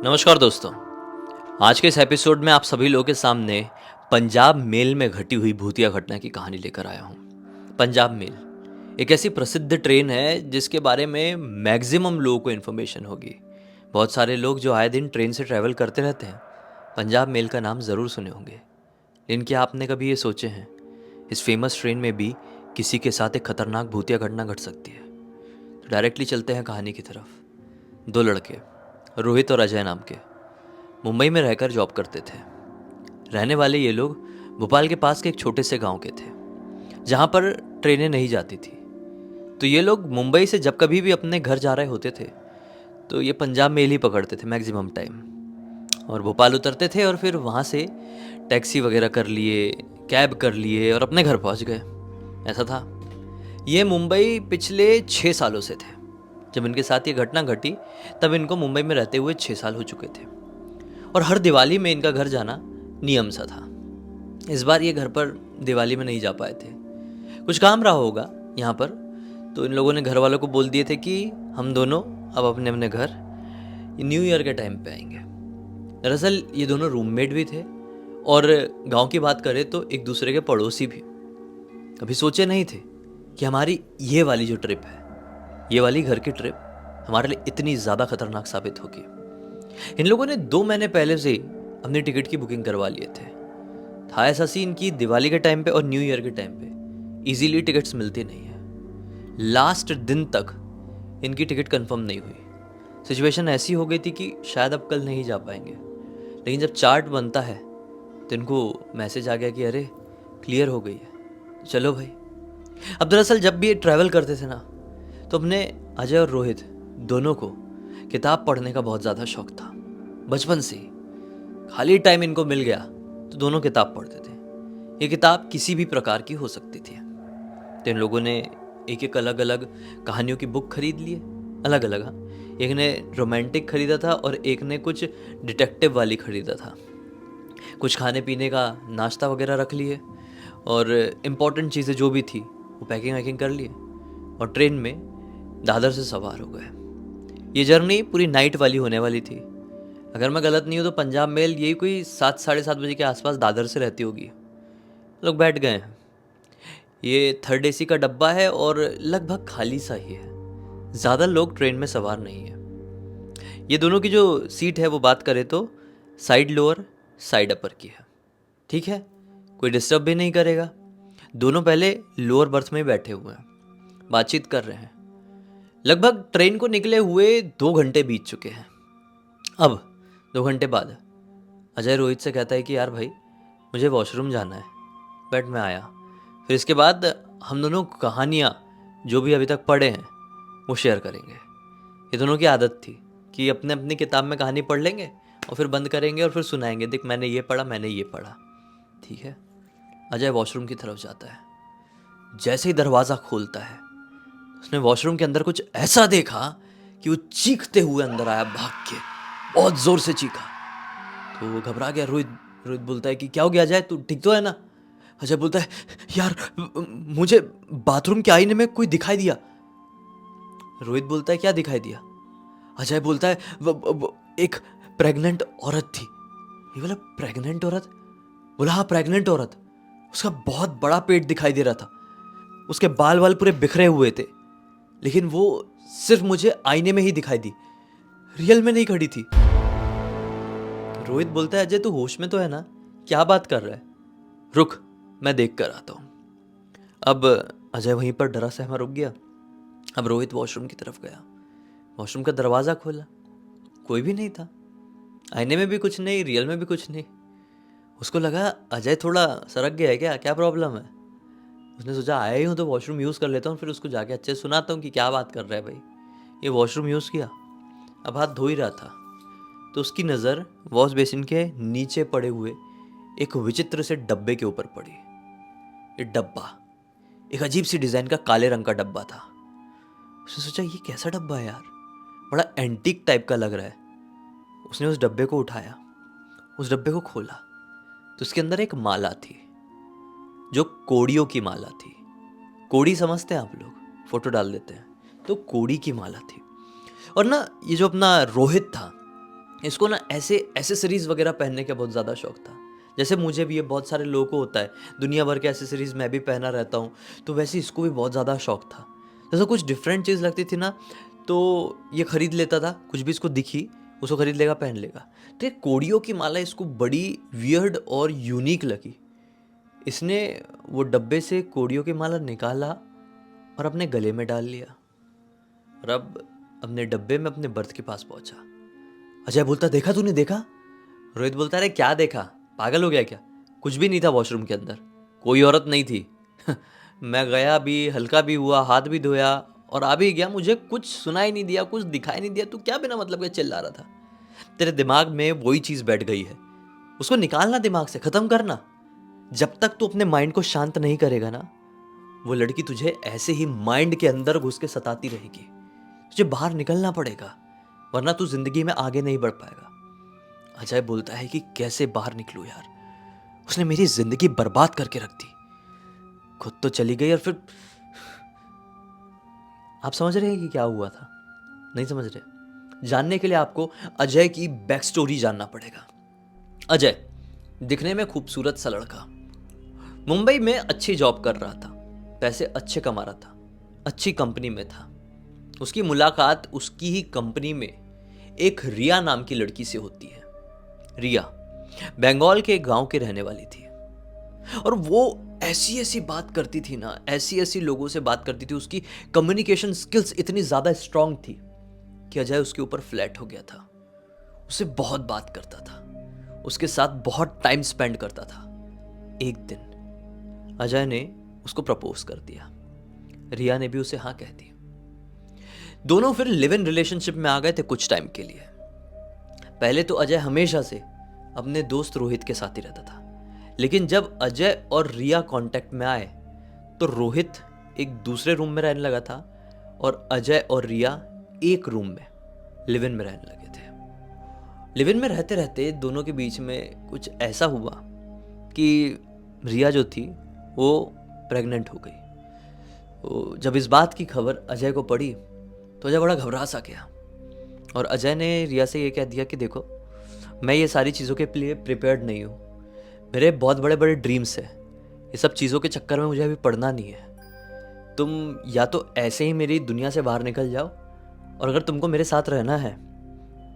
नमस्कार दोस्तों। आज के इस एपिसोड में आप सभी लोगों के सामने पंजाब मेल में घटी हुई भूतिया घटना की कहानी लेकर आया हूँ। पंजाब मेल एक ऐसी प्रसिद्ध ट्रेन है जिसके बारे में मैक्सिमम लोगों को इन्फॉर्मेशन होगी। बहुत सारे लोग जो आए दिन ट्रेन से ट्रैवल करते रहते हैं पंजाब मेल का नाम ज़रूर सुने होंगे। लेकिन क्या आपने कभी ये सोचे हैं इस फेमस ट्रेन में भी किसी के साथ एक खतरनाक भूतिया घटना घट सकती है? तो डायरेक्टली चलते हैं कहानी की तरफ। दो लड़के रोहित और अजय नाम के मुंबई में रहकर जॉब करते थे। रहने वाले ये लोग भोपाल के पास के एक छोटे से गांव के थे जहां पर ट्रेनें नहीं जाती थी। तो ये लोग मुंबई से जब कभी भी अपने घर जा रहे होते थे तो ये पंजाब मेल ही पकड़ते थे मैक्सिमम टाइम, और भोपाल उतरते थे और फिर वहाँ से टैक्सी वगैरह कर लिए, कैब कर लिए और अपने घर पहुँच गए। ऐसा था। ये मुंबई पिछले 6 सालों से थे। जब इनके साथ ये घटना घटी तब इनको मुंबई में रहते हुए 6 साल हो चुके थे और हर दिवाली में इनका घर जाना नियम सा था। इस बार ये घर पर दिवाली में नहीं जा पाए थे, कुछ काम रहा होगा यहाँ पर। तो इन लोगों ने घर वालों को बोल दिए थे कि हम दोनों अब अपने अपने घर न्यू ईयर के टाइम पे आएंगे। दरअसल ये दोनों रूममेट भी थे और गांव की बात करें तो एक दूसरे के पड़ोसी भी। कभी सोचे नहीं थे कि हमारी ये वाली जो ट्रिप है, ये वाली घर की ट्रिप हमारे लिए इतनी ज़्यादा खतरनाक साबित होगी। इन लोगों ने 2 महीने पहले से ही अपनी टिकट की बुकिंग करवा लिए थे। था ऐसा सीन कि दिवाली के टाइम पे और न्यू ईयर के टाइम पे इजीली टिकट्स मिलती नहीं है। लास्ट दिन तक इनकी टिकट कंफर्म नहीं हुई। सिचुएशन ऐसी हो गई थी कि शायद अब कल नहीं जा पाएंगे। लेकिन जब चार्ट बनता है तो इनको मैसेज आ गया कि अरे क्लियर हो गई है, चलो भाई। अब दरअसल जब भी ये ट्रैवल करते थे ना तो अपने अजय और रोहित दोनों को किताब पढ़ने का बहुत ज़्यादा शौक था। बचपन से ही खाली टाइम इनको मिल गया तो दोनों किताब पढ़ते थे। ये किताब किसी भी प्रकार की हो सकती थी। तो इन लोगों ने एक एक अलग अलग कहानियों की बुक खरीद लिए, अलग अलग। हाँ, एक ने रोमांटिक खरीदा था और एक ने कुछ डिटेक्टिव वाली खरीदा था। कुछ खाने पीने का नाश्ता वगैरह रख लिए और इम्पॉर्टेंट चीज़ें जो भी थी वो पैकिंग वैकिंग कर लिए और ट्रेन में दादर से सवार हो गए। ये जर्नी पूरी नाइट वाली होने वाली थी। अगर मैं गलत नहीं हूँ तो पंजाब मेल यही कोई 7 साढ़े 7 बजे के आसपास दादर से रहती होगी। लोग बैठ गए हैं। ये थर्ड एसी का डब्बा है और लगभग खाली सा ही है। ज़्यादा लोग ट्रेन में सवार नहीं है। ये दोनों की जो सीट है वो बात करें तो साइड लोअर साइड अपर की है। ठीक है, कोई डिस्टर्ब भी नहीं करेगा। दोनों पहले लोअर बर्थ में बैठे हुए हैं, बातचीत कर रहे हैं। लगभग ट्रेन को निकले हुए 2 घंटे बीत चुके हैं। अब 2 घंटे बाद अजय रोहित से कहता है कि यार भाई मुझे वॉशरूम जाना है, बट मैं आया। फिर इसके बाद हम दोनों कहानियाँ जो भी अभी तक पढ़े हैं वो शेयर करेंगे। ये दोनों की आदत थी कि अपने अपनी किताब में कहानी पढ़ लेंगे और फिर बंद करेंगे और फिर सुनाएंगे, देख मैंने ये पढ़ा, मैंने ये पढ़ा। ठीक है। अजय वॉशरूम की तरफ जाता है। जैसे ही दरवाज़ा खोलता है उसने वॉशरूम के अंदर कुछ ऐसा देखा कि वो चीखते हुए अंदर आया, भाग के बहुत जोर से चीखा। तो वो घबरा गया। रोहित रोहित बोलता है कि क्या हो गया अजय, तू ठीक तो है ना? अजय बोलता है यार मुझे बाथरूम के आईने में कोई दिखाई दिया। रोहित बोलता है क्या दिखाई दिया? अजय बोलता है एक प्रेग्नेंट औरत थी। ये बोला प्रेग्नेंट औरत? बोला हाँ प्रेग्नेंट औरत। उसका बहुत बड़ा पेट दिखाई दे रहा था, उसके बाल वाल पूरे बिखरे हुए थे, लेकिन वो सिर्फ मुझे आईने में ही दिखाई दी, रियल में नहीं खड़ी थी। रोहित बोलता है अजय तू होश में तो है ना, क्या बात कर रहा है? रुक मैं देख कर आता हूँ। अब अजय वहीं पर डरा सहमा रुक गया। अब रोहित वॉशरूम की तरफ गया। वॉशरूम का दरवाज़ा खोला, कोई भी नहीं था। आईने में भी कुछ नहीं, रियल में भी कुछ नहीं। उसको लगा अजय थोड़ा सरक गया है क्या, क्या प्रॉब्लम है। उसने सोचा आया ही हूँ तो वॉशरूम यूज़ कर लेता हूँ, फिर उसको जाके अच्छे से सुनाता हूँ कि क्या बात कर रहा है भाई। ये वॉशरूम यूज़ किया। अब हाथ धो ही रहा था तो उसकी नज़र वॉश बेसिन के नीचे पड़े हुए एक विचित्र से डब्बे के ऊपर पड़ी। ये डब्बा एक अजीब सी डिज़ाइन का काले रंग का डब्बा था। उसने सोचा ये कैसा डब्बा है यार, बड़ा एंटीक टाइप का लग रहा है। उसने उस डब्बे को उठाया, उस डब्बे को खोला तो उसके अंदर एक माला थी जो कोड़ियों की माला थी। कोड़ी समझते हैं आप लोग, फोटो डाल देते हैं, तो कोड़ी की माला थी। और ना ये जो अपना रोहित था इसको ना ऐसे एसेसरीज़ वगैरह पहनने का बहुत ज़्यादा शौक था। जैसे मुझे भी, ये बहुत सारे लोगों को होता है, दुनिया भर के एसेसरीज़ मैं भी पहना रहता हूँ, तो वैसे इसको भी बहुत ज़्यादा शौक था। जैसे कुछ डिफरेंट चीज़ लगती थी ना, तो ये खरीद लेता था, कुछ भी इसको दिखी, उसको खरीद लेगा, पहन लेगा। तो ये कोड़ियों की माला इसको बड़ी वियर्ड और यूनिक लगी। इसने वो डब्बे से कोड़ियों की माला निकाला और अपने गले में डाल लिया, और अब अपने डब्बे में अपने बर्थ के पास पहुंचा। अजय बोलता, देखा तूने, देखा? रोहित बोलता, अरे क्या देखा, पागल हो गया क्या? कुछ भी नहीं था वॉशरूम के अंदर, कोई औरत नहीं थी। मैं गया भी, हल्का भी हुआ, हाथ भी धोया और आ भी गया, मुझे कुछ सुनाई नहीं दिया, कुछ दिखाई नहीं दिया। तू क्या बिना मतलब के चिल्ला रहा था? तेरे दिमाग में वही चीज बैठ गई है, उसको निकालना दिमाग से, खत्म करना। जब तक तू अपने माइंड को शांत नहीं करेगा ना, वो लड़की तुझे ऐसे ही माइंड के अंदर घुस के सताती रहेगी। तुझे बाहर निकलना पड़ेगा, वरना तू जिंदगी में आगे नहीं बढ़ पाएगा। अजय बोलता है कि कैसे बाहर निकलूं यार, उसने मेरी जिंदगी बर्बाद करके रख दी, खुद तो चली गई और फिर। आप समझ रहे हैं कि क्या हुआ था? नहीं समझ रहे? जानने के लिए आपको अजय की बैक स्टोरी जानना पड़ेगा। अजय दिखने में खूबसूरत सा लड़का, मुंबई में अच्छी जॉब कर रहा था, पैसे अच्छे कमा रहा था, अच्छी कंपनी में था। उसकी मुलाकात उसकी ही कंपनी में एक रिया नाम की लड़की से होती है। रिया बंगाल के एक गांव के रहने वाली थी, और वो ऐसी ऐसी बात करती थी ना, ऐसी ऐसी लोगों से बात करती थी, उसकी कम्युनिकेशन स्किल्स इतनी ज्यादा स्ट्रांग थी कि अजय उसके ऊपर फ्लैट हो गया था। उससे बहुत बात करता था, उसके साथ बहुत टाइम स्पेंड करता था। एक दिन अजय ने उसको प्रपोज कर दिया, रिया ने भी उसे हाँ कह दी। दोनों फिर लिव इन रिलेशनशिप में आ गए थे कुछ टाइम के लिए। पहले तो अजय हमेशा से अपने दोस्त रोहित के साथ ही रहता था, लेकिन जब अजय और रिया कांटेक्ट में आए तो रोहित एक दूसरे रूम में रहने लगा था और अजय और रिया एक रूम में लिव इन में रहने लगे थे। लिव इन में रहते रहते दोनों के बीच में कुछ ऐसा हुआ कि रिया जो थी वो प्रेग्नेंट हो गई। तो जब इस बात की खबर अजय को पड़ी तो अजय बड़ा घबरा सा गया, और अजय ने रिया से ये कह दिया कि देखो, मैं ये सारी चीज़ों के लिए प्रिपेयर्ड नहीं हूँ, मेरे बहुत बड़े बड़े ड्रीम्स हैं, ये सब चीज़ों के चक्कर में मुझे अभी पड़ना नहीं है। तुम या तो ऐसे ही मेरी दुनिया से बाहर निकल जाओ, और अगर तुमको मेरे साथ रहना है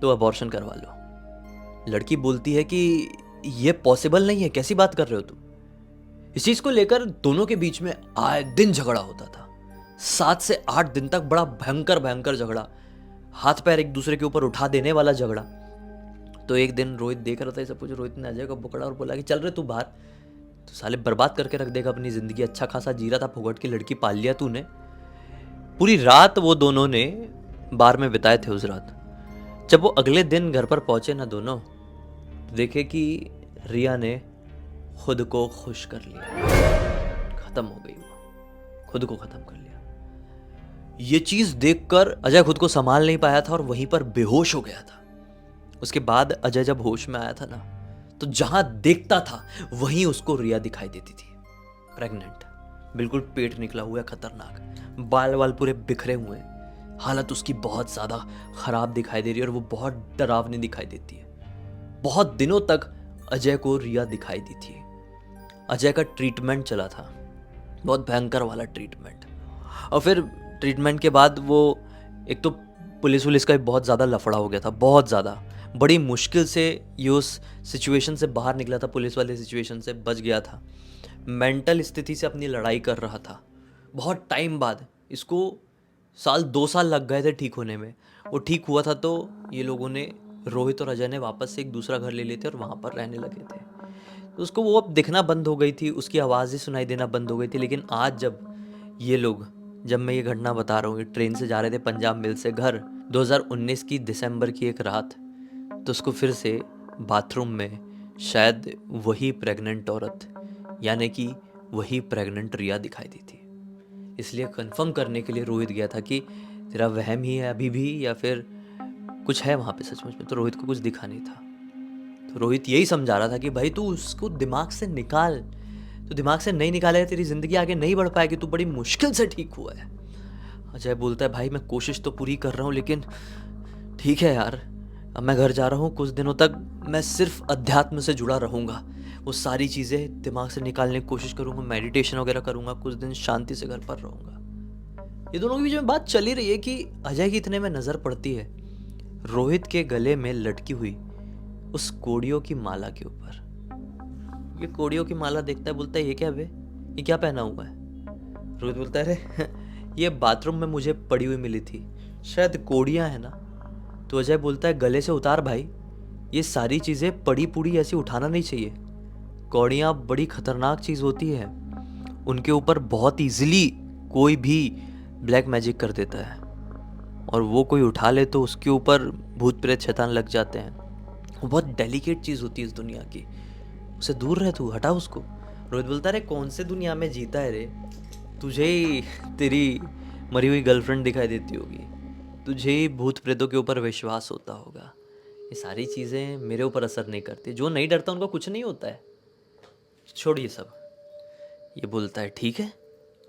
तो अबॉर्शन करवा लो। लड़की बोलती है कि ये पॉसिबल नहीं है, कैसी बात कर रहे हो तुम? इस चीज़ को लेकर दोनों के बीच में आए दिन झगड़ा होता था, 7 से 8 दिन तक बड़ा भयंकर भयंकर झगड़ा, हाथ पैर एक दूसरे के ऊपर उठा देने वाला झगड़ा। तो एक दिन रोहित देख रहा था सब कुछ, रोहित ने अजय को पकड़ा और बोला कि चल रहे तू बाहर, तो साले बर्बाद करके रख देगा अपनी जिंदगी, अच्छा खासा जी रहा था, फुगट की लड़की पाल लिया तूने। पूरी रात वो दोनों ने बार में बिताए थे उस रात। जब वो अगले दिन घर पर पहुंचे ना दोनों, तो देखे कि रिया ने खुद को खुश कर लिया, खत्म हो गई, वो खुद को खत्म कर लिया। ये चीज देखकर अजय खुद को संभाल नहीं पाया था और वहीं पर बेहोश हो गया था। उसके बाद अजय जब होश में आया था ना, तो जहां देखता था वहीं उसको रिया दिखाई देती थी, प्रेग्नेंट, बिल्कुल पेट निकला हुआ, खतरनाक, बाल वाल पूरे बिखरे हुए, हालत उसकी बहुत ज्यादा खराब दिखाई दे रही है, और वो बहुत डरावनी दिखाई देती है। बहुत दिनों तक अजय को रिया दिखाई दी थी। अजय का ट्रीटमेंट चला था, बहुत भयंकर वाला ट्रीटमेंट, और फिर ट्रीटमेंट के बाद वो एक तो पुलिस वुलिस का बहुत ज़्यादा लफड़ा हो गया था, बहुत ज़्यादा, बड़ी मुश्किल से ये उस सिचुएशन से बाहर निकला था, पुलिस वाले सिचुएशन से बच गया था। मेंटल स्थिति से अपनी लड़ाई कर रहा था बहुत टाइम बाद। इसको 2 साल लग गए थे ठीक होने में। वो ठीक हुआ था तो ये लोगों ने, रोहित और अजय ने वापस से एक दूसरा घर ले लिए थे और वहाँ पर रहने लगे थे। तो उसको वो अब दिखना बंद हो गई थी, उसकी आवाज़ ही सुनाई देना बंद हो गई थी। लेकिन आज जब मैं ये घटना बता रहा हूँ, ये ट्रेन से जा रहे थे पंजाब मिल से घर, 2019 की दिसंबर की एक रात, तो उसको फिर से बाथरूम में शायद वही प्रेग्नेंट औरत, यानी कि वही प्रेग्नेंट रिया दिखाई दी थी। इसलिए कंफर्म करने के लिए रोहित गया था कि तेरा वहम ही है अभी भी, या फिर कुछ है वहाँ पे सचमुच में। तो रोहित को कुछ दिखा नहीं था, तो रोहित यही समझा रहा था कि भाई तू उसको दिमाग से निकाल, तो दिमाग से नहीं निकालेगा तेरी ज़िंदगी आगे नहीं बढ़ पाएगी, तू बड़ी मुश्किल से ठीक हुआ है। अजय बोलता है भाई मैं कोशिश तो पूरी कर रहा हूँ, लेकिन ठीक है यार, अब मैं घर जा रहा हूँ, कुछ दिनों तक मैं सिर्फ अध्यात्म से जुड़ा रहूँगा। वो सारी चीज़ें दिमाग से निकालने की कोशिश करूँगा, मेडिटेशन वगैरह करूँगा, कुछ दिन शांति से घर पर रहूँगा। ये दोनों के बीच में बात चली रही है कि अजय की इतने में नज़र पड़ती है रोहित के गले में लटकी हुई उस कोड़ियों की माला के ऊपर। ये कोड़ियों की माला देखता है, बोलता है ये क्या बे, ये क्या पहना हुआ है? रोहित बोलता है अरे ये बाथरूम में मुझे पड़ी हुई मिली थी, शायद कोड़ियाँ हैं ना। तो अजय बोलता है गले से उतार भाई, ये सारी चीज़ें पड़ी पुड़ी ऐसी उठाना नहीं चाहिए। कौड़ियाँ बड़ी खतरनाक चीज़ होती है, उनके ऊपर बहुत इजीली कोई भी ब्लैक मैजिक कर देता है, और वो कोई उठा ले तो उसके ऊपर भूत प्रेत शैतान लग जाते हैं। वो बहुत डेलिकेट चीज़ होती है इस दुनिया की, उससे दूर रह, तू हटा उसको। रोहित बोलता है अरे कौन से दुनिया में जीता है रे, तुझे ही तेरी मरी हुई गर्लफ्रेंड दिखाई देती होगी, तुझे ही भूत प्रेतों के ऊपर विश्वास होता होगा। ये सारी चीज़ें मेरे ऊपर असर नहीं करती, जो नहीं डरता उनको कुछ नहीं होता है, छोड़ ये सब। ये बोलता है ठीक है,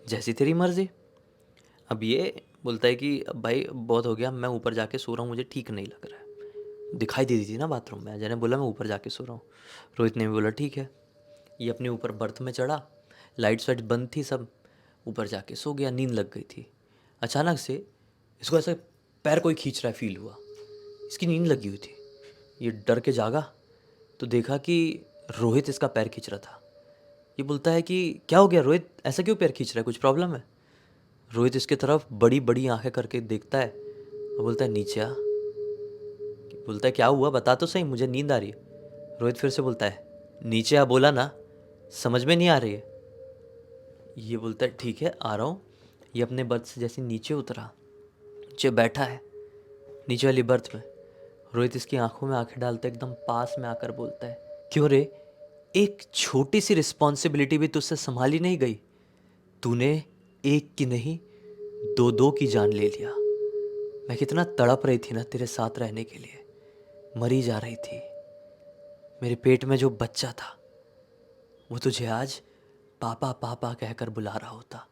जैसी तेरी मर्जी। अब ये बोलता है कि अब भाई बहुत हो गया, मैं ऊपर जाके सो रहा हूँ, मुझे ठीक नहीं लग रहा है। दिखाई दे रही थी ना बाथरूम में, अजय ने बोला मैं ऊपर जाके सो रहा हूँ। रोहित ने भी बोला ठीक है। ये अपने ऊपर बर्थ में चढ़ा, लाइट्स वाइट बंद थी सब, ऊपर जाके सो गया, नींद लग गई थी। अचानक से इसको ऐसा पैर कोई खींच रहा है फील हुआ, इसकी नींद लगी हुई थी। ये डर के जागा तो देखा कि रोहित इसका पैर खींच रहा था। ये बोलता है कि क्या हो गया रोहित, ऐसा क्यों पैर खींच रहा है, कुछ प्रॉब्लम है? रोहित इसके तरफ बड़ी बड़ी आंखें करके देखता है और बोलता है नीचे आ। बोलता है क्या हुआ, बता तो सही, मुझे नींद आ रही है। रोहित फिर से बोलता है नीचे आ, बोला ना, समझ में नहीं आ रही है? ये बोलता है ठीक है आ रहा हूँ। ये अपने बर्थ से जैसे नीचे उतरा, नीचे बैठा है नीचे वाली बर्थ में। रोहित इसकी आंखों में आंखें डालता है, एकदम पास में आकर बोलता है क्यों रे, एक छोटी सी रिस्पॉन्सिबिलिटी भी तुझसे संभाली नहीं गई, तूने एक की नहीं दो दो की जान ले लिया। मैं कितना तड़प रही थी ना तेरे साथ रहने के लिए, मरी जा रही थी। मेरे पेट में जो बच्चा था वो तुझे आज पापा पापा कहकर बुला रहा होता,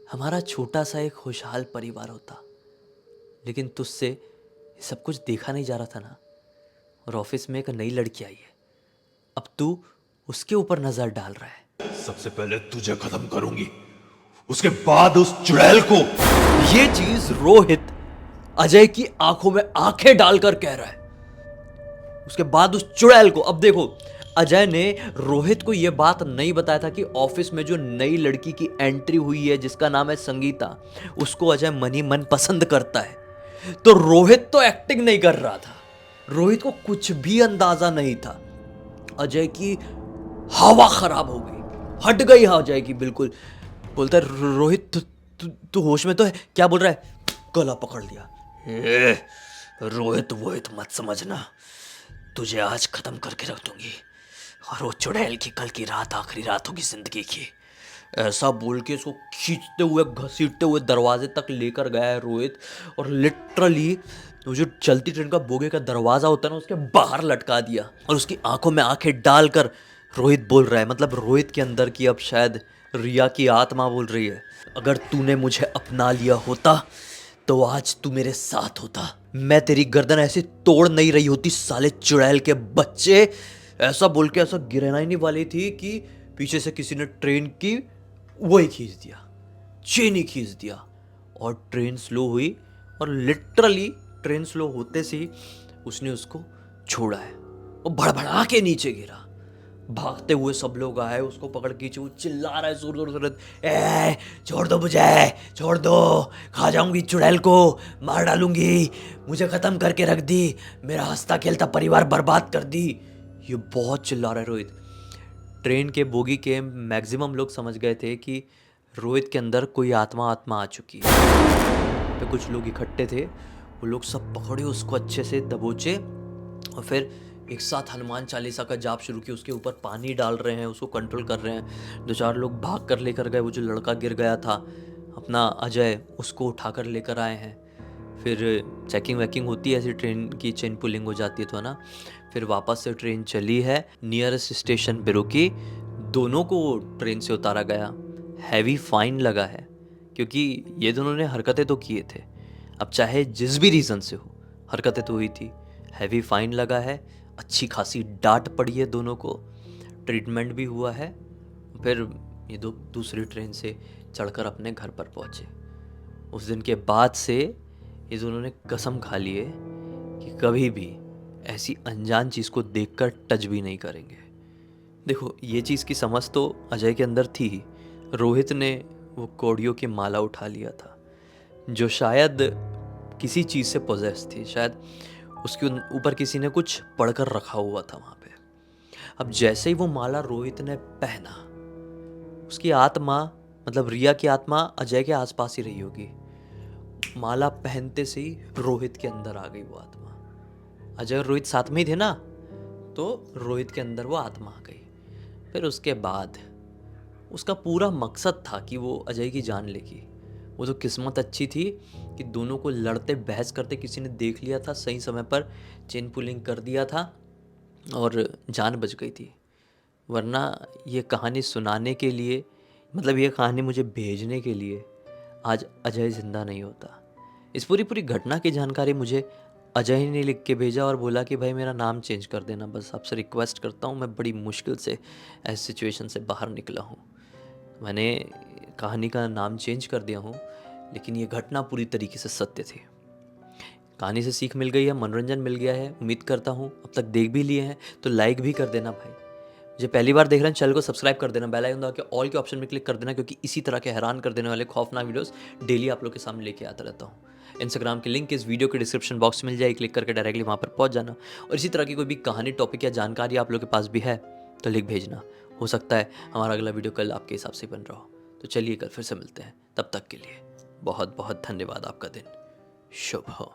हमारा छोटा सा एक खुशहाल परिवार होता। लेकिन तुझसे ये सब कुछ देखा नहीं जा रहा था ना, और ऑफिस में एक नई लड़की आई है, अब तू उसके ऊपर नजर डाल रहा है। सबसे पहले तुझे खत्म करूंगी, उसके बाद उस चुड़ैल को। ये चीज रोहित अजय की आंखों में आंखें डालकर कह रहा है, उसके बाद उस चुड़ैल को। अब देखो, अजय ने रोहित को यह बात नहीं बताया था कि ऑफिस में जो नई लड़की की एंट्री हुई है जिसका नाम है संगीता, उसको अजय मन ही मन पसंद करता है। तो रोहित तो एक्टिंग नहीं कर रहा था, रोहित को कुछ भी अंदाजा नहीं था। अजय की हवा खराब हो गई, हट गई अजय की बिल्कुल। बोलता है रोहित तू होश में तो है, क्या बोल रहा है? गला पकड़ लिया। रोहित वोहित मत समझना, तुझे आज खत्म करके रख दूंगी, और वो चुड़ैल की कल की रात आखिरी रात होगी जिंदगी की। ऐसा बोल के इसको खींचते हुए घसीटते हुए दरवाजे तक लेकर गया है रोहित, और लिटरली वो जो चलती ट्रेन का बोगे का दरवाजा होता है ना, उसके बाहर लटका दिया। और उसकी आंखों में आंखें डालकर रोहित बोल रहा है, मतलब रोहित के अंदर की अब शायद रिया की आत्मा बोल रही है, अगर तूने मुझे अपना लिया होता तो आज तू मेरे साथ होता, मैं तेरी गर्दन ऐसे तोड़ नहीं रही होती साले चुड़ैल के बच्चे। ऐसा बोल के ऐसा गिरना ही नहीं वाली थी कि पीछे से किसी ने ट्रेन की वही खींच दिया, चेन ही खींच दिया, और ट्रेन स्लो हुई, और लिटरली ट्रेन स्लो होते से ही उसने उसको छोड़ा है। वो भड़बड़ा के नीचे गिरा, भागते हुए सब लोग आए, उसको पकड़ के वो चिल्ला रहा है जोर जोर से, ए छोड़ दो मुझे, छोड़ दो, खा जाऊंगी चुड़ैल को, मार डालूंगी, मुझे खत्म करके रख दी, मेरा हंसता खेलता परिवार बर्बाद कर दी। ये बहुत चिल्ला रहा है रोहित। ट्रेन के बोगी के मैक्सिमम लोग समझ गए थे कि रोहित के अंदर कोई आत्मा आ चुकी है। पे कुछ लोग इकट्ठे थे, वो लोग सब पकड़े उसको अच्छे से दबोचे, और फिर एक साथ हनुमान चालीसा का जाप शुरू किया, उसके ऊपर पानी डाल रहे हैं, उसको कंट्रोल कर रहे हैं। दो चार लोग भाग कर लेकर गए, वो जो लड़का गिर गया था अपना अजय, उसको उठाकर लेकर आए हैं। फिर चेकिंग वैकिंग होती है, ऐसी ट्रेन की चेन पुलिंग हो जाती है तो, है ना। फिर वापस से ट्रेन चली है, नियरेस्ट स्टेशन पे रुकी, दोनों को ट्रेन से उतारा गया। हैवी फाइन लगा है, क्योंकि ये दोनों ने हरकतें तो किए थे। अब चाहे जिस भी रीज़न से हो, हरकतें तो हुई थी, हैवी फाइन लगा है, अच्छी खासी डांट पड़ी है दोनों को, ट्रीटमेंट भी हुआ है। फिर ये दो दूसरी ट्रेन से चढ़कर अपने घर पर पहुँचे। उस दिन के बाद से ये दोनों ने कसम खा ली है कि कभी भी ऐसी अनजान चीज़ को देखकर टच भी नहीं करेंगे। देखो, ये चीज़ की समझ तो अजय के अंदर थी ही। रोहित ने वो कौड़ियों की माला उठा लिया था, जो शायद किसी चीज़ से पोजेस थी, शायद उसके ऊपर किसी ने कुछ पढ़कर रखा हुआ था वहाँ पे। अब जैसे ही वो माला रोहित ने पहना, उसकी आत्मा, मतलब रिया की आत्मा अजय के आसपास ही रही होगी। माला पहनते से ही रोहित के अंदर आ गई वो आत्मा। अजय और रोहित साथ में ही थे ना, तो रोहित के अंदर वो आत्मा आ गई। फिर उसके बाद उसका पूरा मकसद था कि वो अजय की जान लेगी। वो तो किस्मत अच्छी थी कि दोनों को लड़ते बहस करते किसी ने देख लिया था, सही समय पर चेन पुलिंग कर दिया था और जान बच गई थी। वरना ये कहानी सुनाने के लिए, मतलब ये कहानी मुझे भेजने के लिए आज अजय ज़िंदा नहीं होता। इस पूरी घटना की जानकारी मुझे अजय ने लिख के भेजा और बोला कि भाई मेरा नाम चेंज कर देना, बस आपसे रिक्वेस्ट करता हूँ, मैं बड़ी मुश्किल से ऐसी सिचुएशन से बाहर निकला हूँ। मैंने कहानी का नाम चेंज कर दिया हूँ, लेकिन ये घटना पूरी तरीके से सत्य थी। कहानी से सीख मिल गई है, मनोरंजन मिल गया है, उम्मीद करता हूँ अब तक देख भी लिए हैं तो लाइक भी कर देना भाई। मुझे पहली बार देख रहे हैं, चैनल को सब्सक्राइब कर देना, बेल आइकन दबा के ऑल के ऑप्शन में क्लिक कर देना, क्योंकि इसी तरह के हैरान कर देने वाले खौफनाक वीडियोस डेली आप लोग के सामने लेके आता रहता हूँ। इंस्टाग्राम की लिंक इस वीडियो के डिस्क्रिप्शन बॉक्स में मिल जाएगी, क्लिक करके डायरेक्टली वहाँ पर पहुँच जाना। और इसी तरह की कोई भी कहानी, टॉपिक या जानकारी आप लोग के पास भी है तो लिख भेजना। हो सकता है हमारा अगला वीडियो कल आपके हिसाब से बन रहा हो। तो चलिए कल फिर से मिलते हैं, तब तक के लिए बहुत बहुत धन्यवाद। आपका दिन शुभ हो।